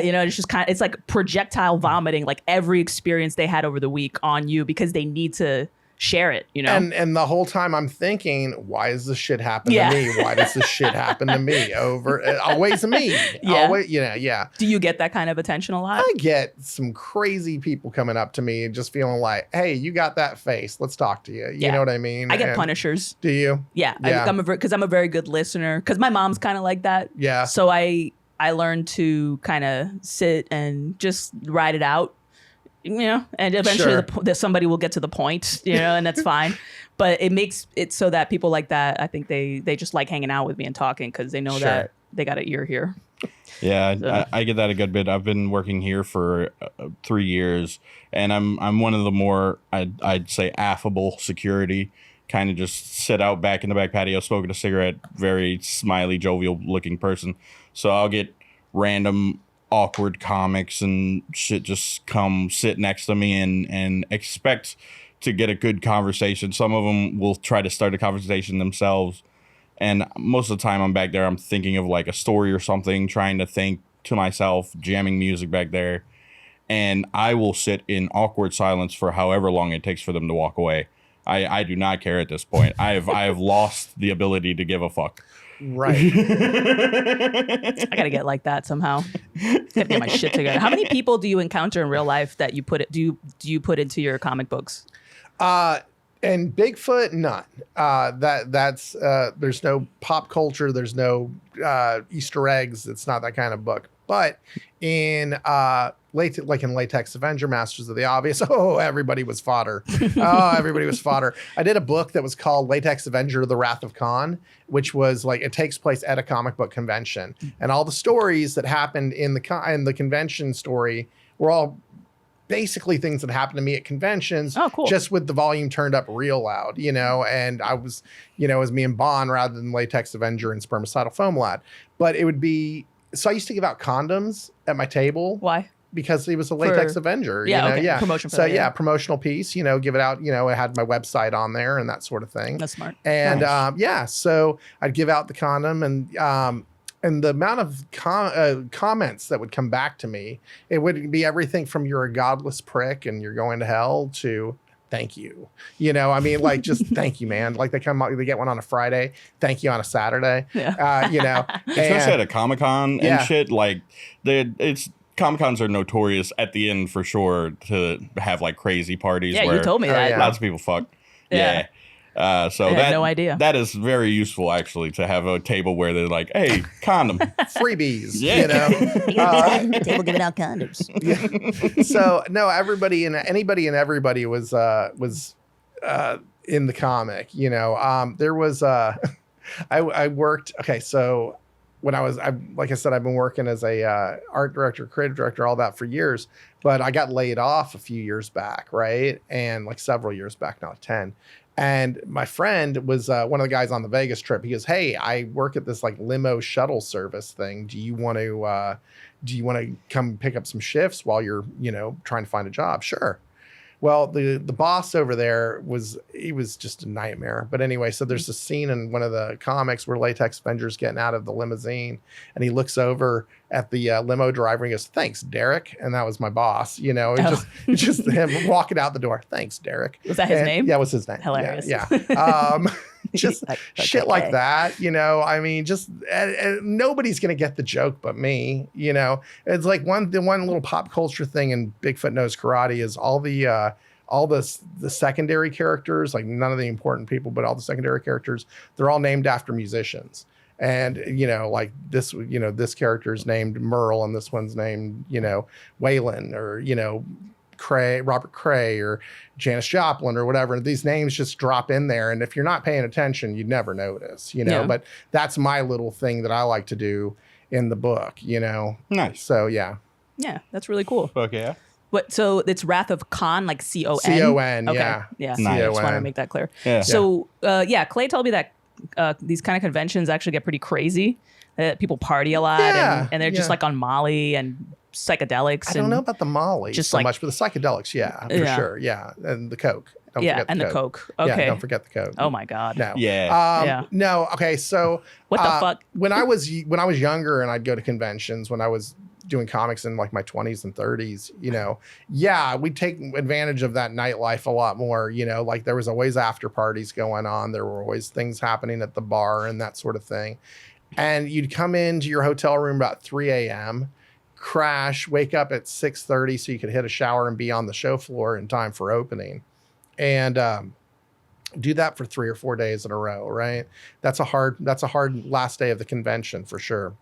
It's just kind of, it's like projectile vomiting, like every experience they had over the week on you because they need to share it, And the whole time I'm thinking, why does this shit happen Yeah. to me? Why does this shit happen to me? Always me. Yeah. Always, yeah. Do you get that kind of attention a lot? I get some crazy people coming up to me and just feeling like, hey, you got that face. Let's talk to you. You Yeah. know what I mean? I get And- punishers. Do you? Yeah, Yeah. because I'm a very good listener. Because my mom's kind of like that. Yeah. So I learned to kind of sit and just ride it out, and eventually Sure. that somebody will get to the point, and that's fine. But it makes it so that people like that, I think they just like hanging out with me and talking because they know Sure. that they got an ear here. Yeah, So- I get that a good bit. I've been working here for 3 years, and I'm one of the more I'd say affable security. Kind of just sit out back in the back patio, smoking a cigarette. Very smiley, jovial looking person. So I'll get random awkward comics and shit just come sit next to me and expect to get a good conversation. Some of them will try to start a conversation themselves. And most of the time I'm back there, I'm thinking of like a story or something, trying to think to myself, jamming music back there. And I will sit in awkward silence for however long it takes for them to walk away. I do not care at this point. I have lost the ability to give a fuck. Right. I gotta get like that somehow. Gotta get my shit together. How many people do you encounter in real life that you put it? Do you put into your comic books? And Bigfoot, none. That's there's no pop culture. There's no Easter eggs. It's not that kind of book. But in Latex Avenger, Masters of the Obvious, everybody was fodder. Everybody was fodder. I did a book that was called Latex Avenger: The Wrath of Khan, which was like it takes place at a comic book convention, and all the stories that happened in the convention story were all basically things that happened to me at conventions. Oh, cool. Just with the volume turned up real loud, and I was, it was me and Bond rather than Latex Avenger and Spermicidal Foam Lad. But it would be, so I used to give out condoms at my table. Why? Because he was a Latex For- Avenger. yeah, okay. Yeah. Promotion for So that, yeah. promotional piece, give it out, I had my website on there and that sort of thing. That's smart. And so I'd give out the condom and the amount of comments that would come back to me, it would be everything from "you're a godless prick" and "you're going to hell" to "thank you." Like just "thank you, man." Like they get one on a Friday, "thank you" on a Saturday. Yeah. Especially at a Comic-Con and Yeah. shit. Like Comic-Cons are notorious at the end for sure to have like crazy parties Yeah, where you told me that. yeah. lots of people fuck. Yeah. So I had that no idea. that is very useful actually to have a table where they're like, "Hey, condom." freebies, Yeah. Table giving out condoms. So no, everybody and anybody and everybody was in the comic. There was I worked. Okay, so when like I said, I've been working as a art director, creative director, all that for years. But I got laid off a few years back, right? And like several years back, now 10. And my friend was one of the guys on the Vegas trip. He goes, "Hey, I work at this like limo shuttle service thing. Do you want to come pick up some shifts while you're, trying to find a job?" Sure. Well, the boss over there was just a nightmare. But anyway, so there's a scene in one of the comics where Latex Avenger's getting out of the limousine and he looks over at the limo driver and he goes, "Thanks, Derek." And that was my boss, it's just him walking out the door. "Thanks, Derek." Was that his name? Yeah, it was his name. Hilarious. Yeah. just shit like that, you know. I mean, just and nobody's gonna get the joke but me, you know. It's like the one little pop culture thing in Bigfoot Knows Karate is all the secondary characters, like none of the important people, but all the secondary characters, they're all named after musicians. And, you know, like this, you know, this character is named Merle and this one's named, you know, Waylon, or, you know, Robert Cray or Janis Joplin or whatever. These names just drop in there. And if you're not paying attention, you'd never notice, you know, but that's my little thing that I like to do in the book, you know. Nice. So, yeah. Yeah, that's really cool. Fuck yeah. But so it's Wrath of Khan, like C-O-N? C-O-N, okay. yeah. Yeah. Nice. I just want to make that clear. Yeah. So, Clay told me that these kind of conventions actually get pretty crazy. People party a lot, and they're just like on Molly and psychedelics. I don't know about the Molly just so like, much, but the psychedelics, for sure. Yeah. And the Coke. Don't forget the Coke. Okay. Yeah, don't forget the Coke. Oh my God. No. Yeah. No. Okay. So what the fuck? when I was younger and I'd go to conventions when I was doing comics in like my 20s and 30s, you know, we'd take advantage of that nightlife a lot more, you know, like there was always after parties going on. There were always things happening at the bar and that sort of thing. And you'd come into your hotel room about 3 a.m., crash, wake up at 6:30 so you could hit a shower and be on the show floor in time for opening. And do that for 3 or 4 days in a row, right? That's a hard last day of the convention for sure.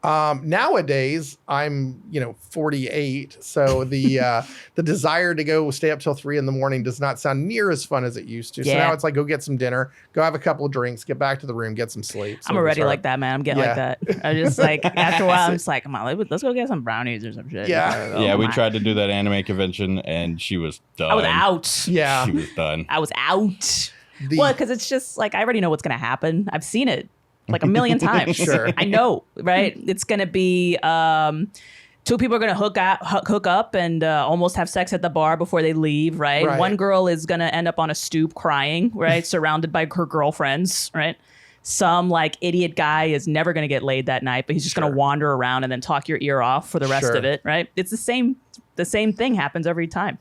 Nowadays, I'm 48, so the desire to go stay up till 3 a.m. does not sound near as fun as it used to. So now it's like go get some dinner, go have a couple of drinks, get back to the room, get some sleep. So I'm already like that, man. I'm getting like that. I just like after a while, I'm just like, come on, let's go get some brownies or some shit. Yeah, we tried to do that anime convention, and she was done. I was out. Yeah, she was done. I was out. Well, because it's just like I already know what's gonna happen. I've seen it like a million times. Sure. I know, right? It's gonna be two people are gonna hook up and almost have sex at the bar before they leave, right? One girl is gonna end up on a stoop crying, right? Surrounded by her girlfriends, right? Some like idiot guy is never gonna get laid that night, but he's just gonna wander around and then talk your ear off for the rest of it, right? It's the same thing happens every time.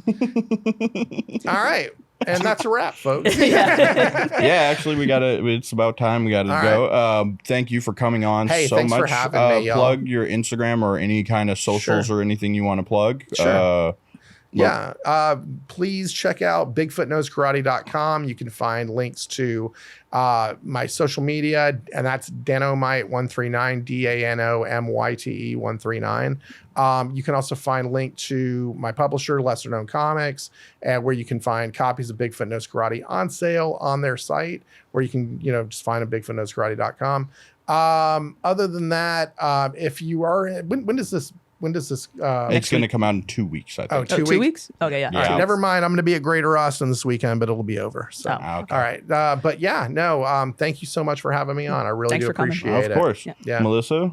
All right. And that's a wrap, folks. Actually, it's about time we gotta go. Right. Thank you for coming on so thanks much. For having me, plug your Instagram or any kind of socials or anything you want to plug. Sure. Please check out BigfootKnowsKarate.com. You can find links to my social media, and that's Danomite139, DANOMYTE139. You can also find link to my publisher, Lesser Known Comics, where you can find copies of Bigfoot Knows Karate on sale on their site, where you can just find them BigfootKnowsKarate.com. Other than that, if you are, when does this? It's going to come out in 2 weeks, I think. 2 weeks? Okay, yeah. All right, never mind. I'm going to be at Greater Austin this weekend, but it'll be over. So, okay. All right. Thank you so much for having me on. I really do appreciate it. Of course. Yeah. Melissa?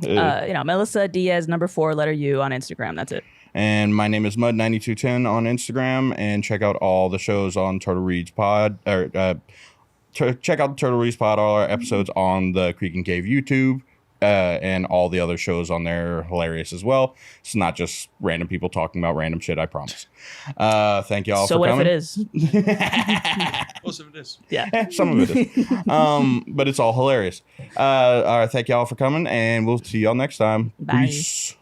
Melissa Diaz, number 4, letter U on Instagram. That's it. And my name is Mud9210 on Instagram. And check out all the shows on Turtle Reads Pod. Check out the Turtle Reads Pod, all our episodes on the Creek and Cave YouTube. And all the other shows on there are hilarious as well. It's not just random people talking about random shit, I promise. Thank you all for coming. So what if it is? Most of it is. Yeah. Some of it is. But it's all hilarious. All right, thank you all for coming, and we'll see y'all next time. Bye. Peace.